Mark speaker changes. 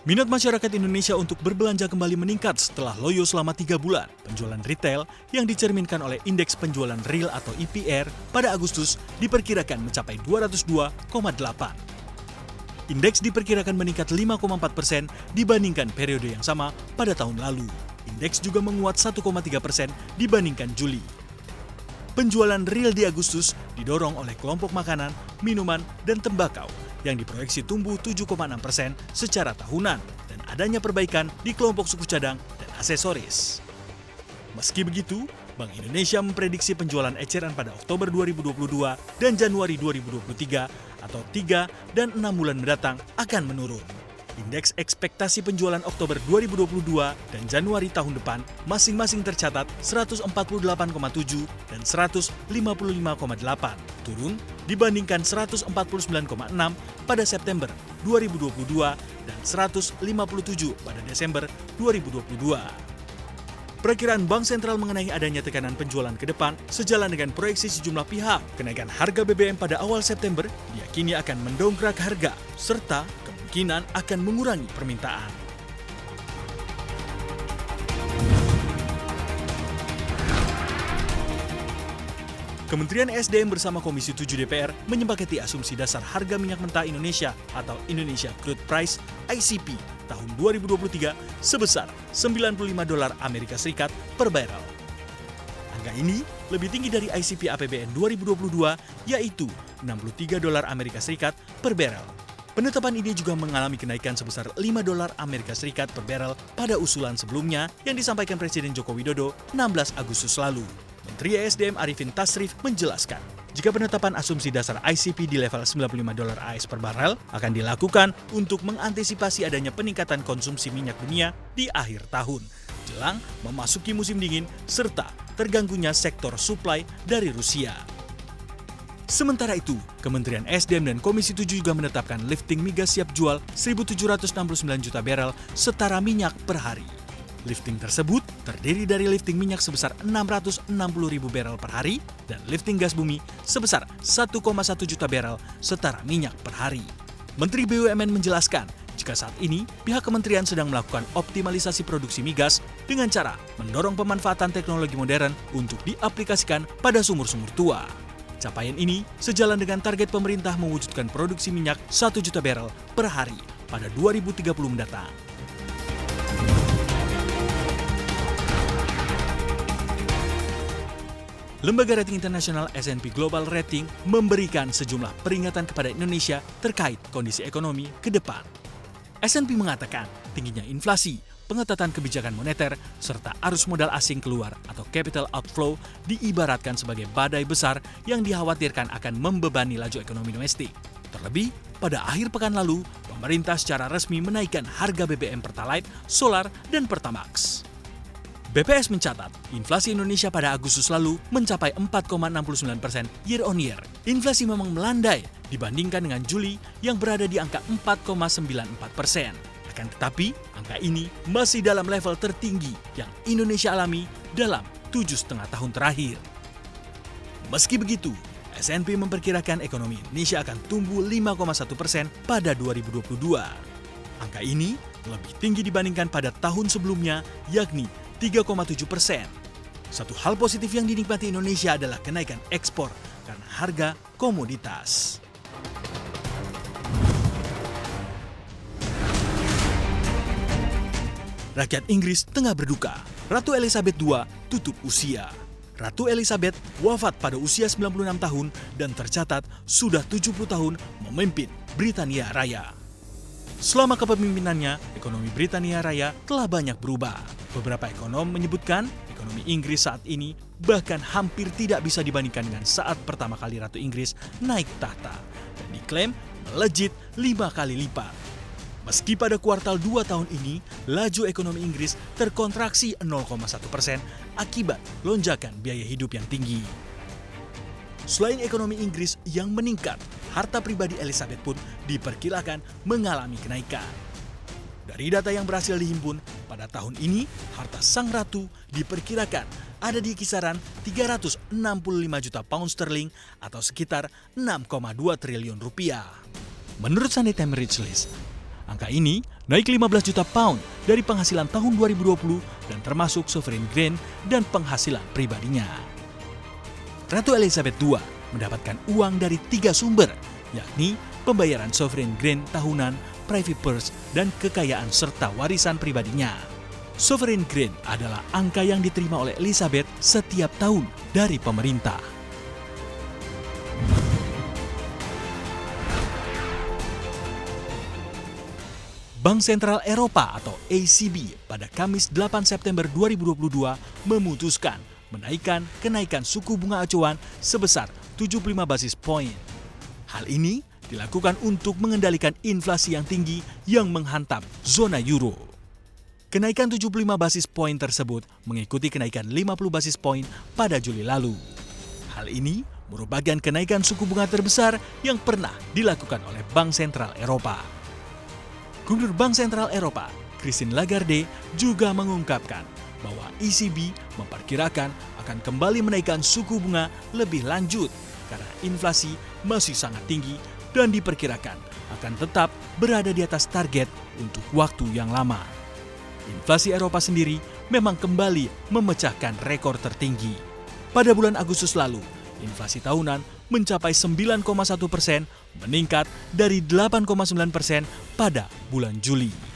Speaker 1: Minat masyarakat Indonesia untuk berbelanja kembali meningkat setelah loyo selama 3 bulan. Penjualan retail yang dicerminkan oleh Indeks Penjualan Real atau IPR pada Agustus diperkirakan mencapai 202,8. Indeks diperkirakan meningkat 5,4% dibandingkan periode yang sama pada tahun lalu. Indeks juga menguat 1,3% dibandingkan Juli. Penjualan real di Agustus didorong oleh kelompok makanan, minuman, dan tembakau yang diproyeksi tumbuh 7,6% secara tahunan dan adanya perbaikan di kelompok suku cadang dan aksesoris. Meski begitu, Bank Indonesia memprediksi penjualan eceran pada Oktober 2022 dan Januari 2023 atau 3 dan 6 bulan mendatang akan menurun. Indeks ekspektasi penjualan Oktober 2022 dan Januari tahun depan masing-masing tercatat 148,7 dan 155,8, turun dibandingkan 149,6 pada September 2022 dan 157 pada Desember 2022. Perakiraan Bank Sentral mengenai adanya tekanan penjualan ke depan sejalan dengan proyeksi sejumlah pihak. Kenaikan harga BBM pada awal September diyakini akan mendongkrak harga serta kemungkinan akan mengurangi permintaan. Kementerian SDM bersama Komisi 7 DPR menyepakati asumsi dasar harga minyak mentah Indonesia atau Indonesia Crude Price (ICP) tahun 2023 sebesar $95 Amerika Serikat per barel. Angka ini lebih tinggi dari ICP APBN 2022 yaitu $63 Amerika Serikat per barel. Penetapan ini juga mengalami kenaikan sebesar $5 Amerika Serikat per barel pada usulan sebelumnya yang disampaikan Presiden Joko Widodo 16 Agustus lalu. Menteri ESDM Arifin Tasrif menjelaskan, jika penetapan asumsi dasar ICP di level $95 AS per barel akan dilakukan untuk mengantisipasi adanya peningkatan konsumsi minyak dunia di akhir tahun, jelang memasuki musim dingin serta terganggunya sektor suplai dari Rusia. Sementara itu, Kementerian SDM dan Komisi 7 juga menetapkan lifting migas siap jual 1.769 juta barel setara minyak per hari. Lifting tersebut terdiri dari lifting minyak sebesar 660.000 barel per hari dan lifting gas bumi sebesar 1,1 juta barel setara minyak per hari. Menteri BUMN menjelaskan, jika saat ini pihak kementerian sedang melakukan optimalisasi produksi migas dengan cara mendorong pemanfaatan teknologi modern untuk diaplikasikan pada sumur-sumur tua. Capaian ini sejalan dengan target pemerintah mewujudkan produksi minyak 1 juta barel per hari pada 2030 mendatang. Lembaga rating internasional S&P Global Rating memberikan sejumlah peringatan kepada Indonesia terkait kondisi ekonomi ke depan. S&P mengatakan tingginya inflasi, pengetatan kebijakan moneter, serta arus modal asing keluar atau capital outflow diibaratkan sebagai badai besar yang dikhawatirkan akan membebani laju ekonomi domestik. Terlebih, pada akhir pekan lalu, pemerintah secara resmi menaikkan harga BBM Pertalite, Solar, dan Pertamax. BPS mencatat, inflasi Indonesia pada Agustus lalu mencapai 4,69% year on year. Inflasi memang melandai dibandingkan dengan Juli yang berada di angka 4,94%. Akan tetapi, angka ini masih dalam level tertinggi yang Indonesia alami dalam 7,5 tahun terakhir. Meski begitu, S&P memperkirakan ekonomi Indonesia akan tumbuh 5,1% pada 2022. Angka ini lebih tinggi dibandingkan pada tahun sebelumnya, yakni 3,7%. Satu hal positif yang dinikmati Indonesia adalah kenaikan ekspor karena harga komoditas. Rakyat Inggris tengah berduka. Ratu Elizabeth II tutup usia. Ratu Elizabeth wafat pada usia 96 tahun dan tercatat sudah 70 tahun memimpin Britania Raya. Selama kepemimpinannya, ekonomi Britania Raya telah banyak berubah. Beberapa ekonom menyebutkan ekonomi Inggris saat ini bahkan hampir tidak bisa dibandingkan dengan saat pertama kali Ratu Inggris naik tahta dan diklaim melejit 5 kali lipat. Meski pada kuartal 2 tahun ini, laju ekonomi Inggris terkontraksi 0,1% akibat lonjakan biaya hidup yang tinggi. Selain ekonomi Inggris yang meningkat, harta pribadi Elizabeth pun diperkirakan mengalami kenaikan. Dari data yang berhasil dihimpun, pada tahun ini harta sang ratu diperkirakan ada di kisaran 365 juta pound sterling atau sekitar 6,2 triliun rupiah. Menurut Sunday Times Rich List, Angka ini naik 15 juta pound dari penghasilan tahun 2020 dan termasuk sovereign grant dan penghasilan pribadinya. Ratu Elizabeth II mendapatkan uang dari 3 sumber, yakni pembayaran sovereign grant tahunan, private purse, dan kekayaan serta warisan pribadinya. Sovereign grant adalah angka yang diterima oleh Elizabeth setiap tahun dari pemerintah. Bank Sentral Eropa atau ECB pada Kamis 8 September 2022 memutuskan menaikkan kenaikan suku bunga acuan sebesar 75 basis poin. Hal ini dilakukan untuk mengendalikan inflasi yang tinggi yang menghantam zona euro. Kenaikan 75 basis poin tersebut mengikuti kenaikan 50 basis poin pada Juli lalu. Hal ini merupakan kenaikan suku bunga terbesar yang pernah dilakukan oleh Bank Sentral Eropa. Gubernur Bank Sentral Eropa, Christine Lagarde, juga mengungkapkan bahwa ECB memperkirakan akan kembali menaikkan suku bunga lebih lanjut karena inflasi masih sangat tinggi dan diperkirakan akan tetap berada di atas target untuk waktu yang lama. Inflasi Eropa sendiri memang kembali memecahkan rekor tertinggi. Pada bulan Agustus lalu, inflasi tahunan mencapai 9,1%, meningkat dari 8,9% pada bulan Juli.